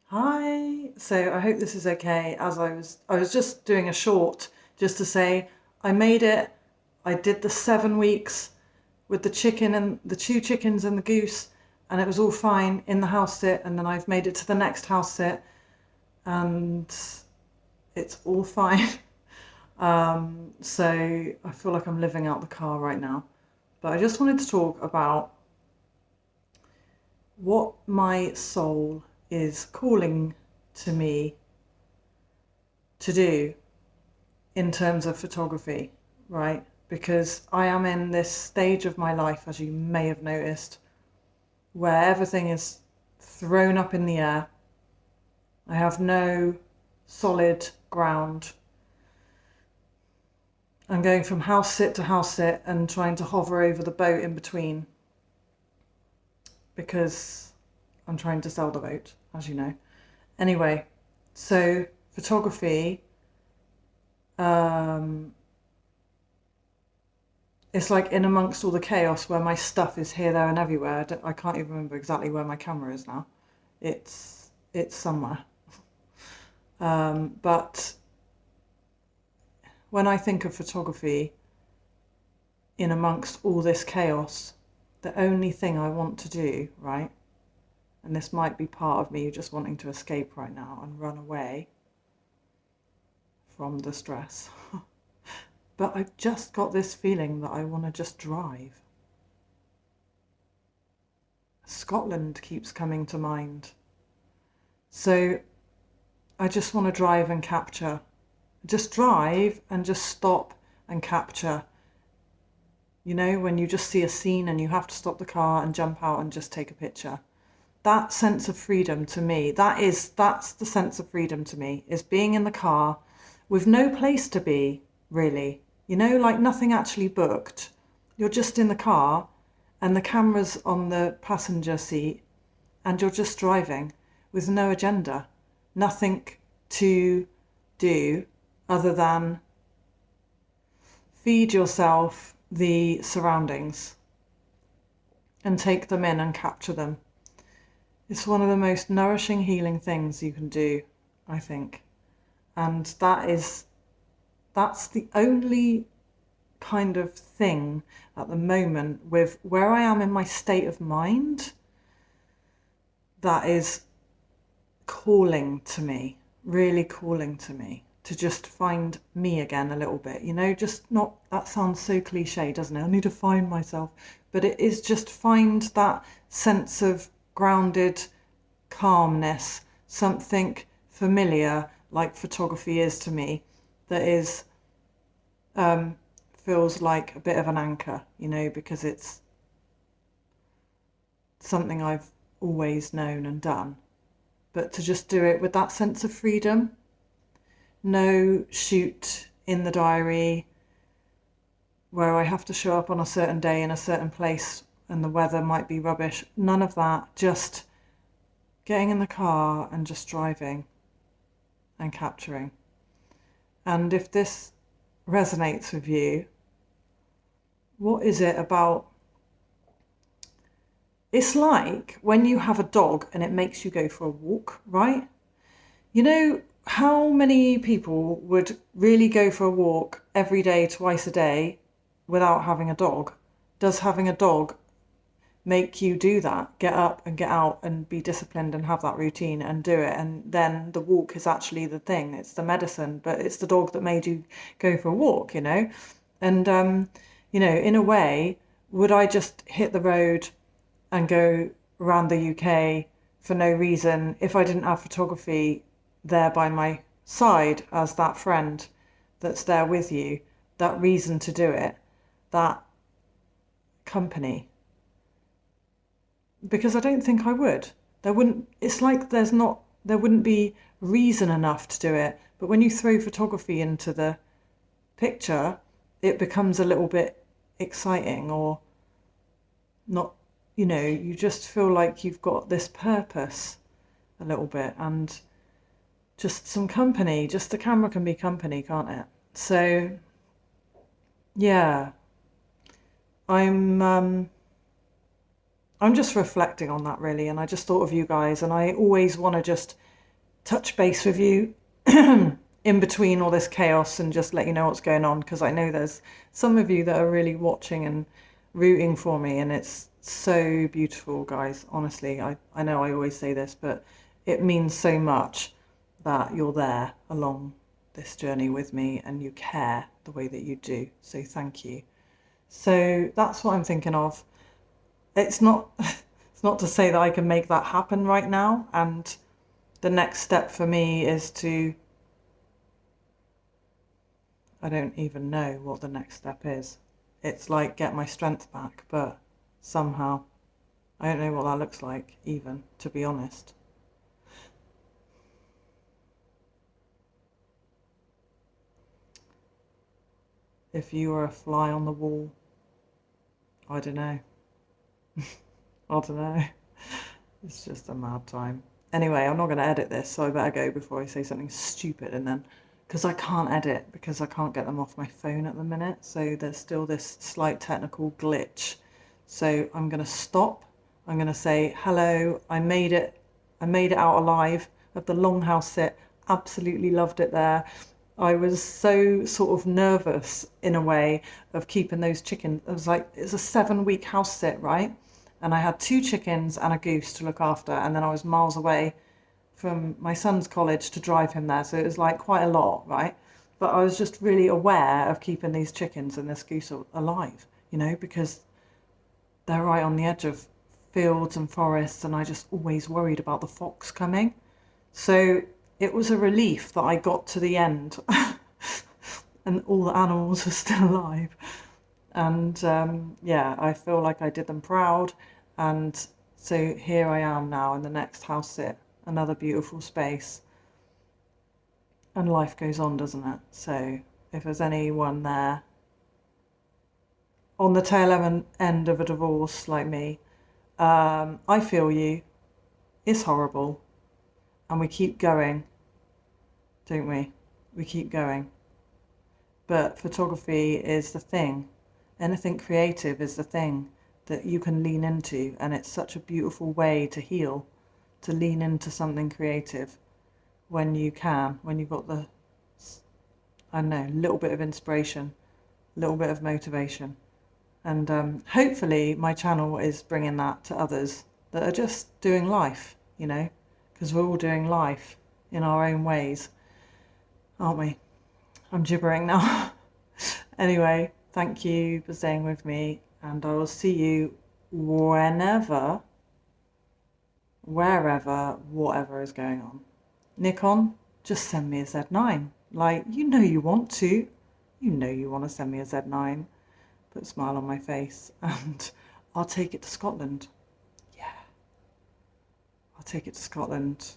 Hi. So I hope this is okay. I was just doing a short just to say I made it. I did the 7 weeks with the chicken and the two chickens and the goose, and it was all fine in the house sit. And then I've made it to the next house sit, and it's all fine. So I feel like I'm living out the car right now. But I just wanted to talk about what my soul is calling to me to do in terms of photography, right? Because I am in this stage of my life, as you may have noticed, where everything is thrown up in the air. I have no solid ground. I'm going from house sit to house sit and trying to hover over the boat in between because I'm trying to sell the boat, as you know. Anyway, so photography, um, it's like in amongst all the chaos where my stuff is here, there, and everywhere. I can't even remember exactly where my camera is now. It's somewhere. But when I think of photography in amongst all this chaos, the only thing I want to do, right, and this might be part of me just wanting to escape right now and run away from the stress, but I've just got this feeling that I want to just drive. Scotland keeps coming to mind. So I just want to drive and capture. Just drive and just stop and capture. You know, when you just see a scene and you have to stop the car and jump out and just take a picture. That sense of freedom to me, that's the sense of freedom to me, is being in the car with no place to be, really. You know, like nothing actually booked. You're just in the car and the camera's on the passenger seat and you're just driving with no agenda, nothing to do other than feed yourself the surroundings and take them in and capture them. It's one of the most nourishing, healing things you can do, I think. And that's the only kind of thing at the moment with where I am in my state of mind that is calling to me, really calling to me to just find me again a little bit, you know, just not, that sounds so cliche, doesn't it? I need to find myself. But it is just find that sense of grounded calmness, something familiar like photography is to me, that is, um, feels like a bit of an anchor, you know, because it's something I've always known and done. But to just do it with that sense of freedom, no shoot in the diary where I have to show up on a certain day in a certain place and the weather might be rubbish. None of that. Just getting in the car and just driving and capturing. And if this resonates with you, what is it about? It's like when you have a dog and it makes you go for a walk, right? You know, how many people would really go for a walk every day, twice a day, without having a dog? Does having a dog make you do that? Get up and get out and be disciplined and have that routine and do it. And then the walk is actually the thing, it's the medicine, but it's the dog that made you go for a walk, you know? And, you know, in a way, would I just hit the road and go around the UK for no reason if I didn't have photography there by my side as that friend that's there with you, that reason to do it, that company? Because I don't think I would. There wouldn't, it's like there wouldn't be reason enough to do it. But when you throw photography into the picture, it becomes a little bit exciting or not, you know, you just feel like you've got this purpose a little bit and just some company, just the camera can be company, can't it? So, yeah, I'm um I'm just reflecting on that really, and I just thought of you guys, and I always want to just touch base with you in between all this chaos and just let you know what's going on, because I know there's some of you that are really watching and rooting for me, and it's so beautiful, guys. Honestly, I know I always say this, but it means so much that you're there along this journey with me and you care the way that you do. So thank you. So that's what I'm thinking of. It's not it's not to say that I can make that happen right now, and the next step for me is to, I don't even know what the next step is. It's like get my strength back, but somehow I don't know what that looks like even, to be honest. If you were a fly on the wall, I don't know. I don't know. It's just a mad time. Anyway, I'm not going to edit this, so I better go before I say something stupid, and then, because I can't edit, because I can't get them off my phone at the minute, so there's still this slight technical glitch. So I'm going to stop. I'm going to say, hello, I made it out alive of the longhouse sit. Absolutely loved it there. I was so sort of nervous in a way of keeping those chickens. It was like, it's a 7-week house sit, right? And I had 2 chickens and a goose to look after, and then I was miles away from my son's college to drive him there, so it was like quite a lot, right? But I was just really aware of keeping these chickens and this goose alive, because they're right on the edge of fields and forests, and I just always worried about the fox coming. So it was a relief that I got to the end and all the animals were still alive. And yeah, I feel like I did them proud. And so here I am now in the next house sit, another beautiful space. And life goes on, doesn't it? So if there's anyone there on the tail end of a divorce like me, I feel you. It's horrible. And we keep going, don't we? We keep going. But photography is the thing. Anything creative is the thing that you can lean into, and it's such a beautiful way to heal, to lean into something creative when you can, when you've got the, I don't know, little bit of inspiration, little bit of motivation. And hopefully my channel is bringing that to others that are just doing life, because we're all doing life in our own ways, aren't we? I'm gibbering now. Anyway, thank you for staying with me, and I will see you whenever, wherever, whatever is going on. Nikon, just send me a Z9. Like, you want to. You want to send me a Z9. Put a smile on my face, and I'll take it to Scotland. Yeah. I'll take it to Scotland.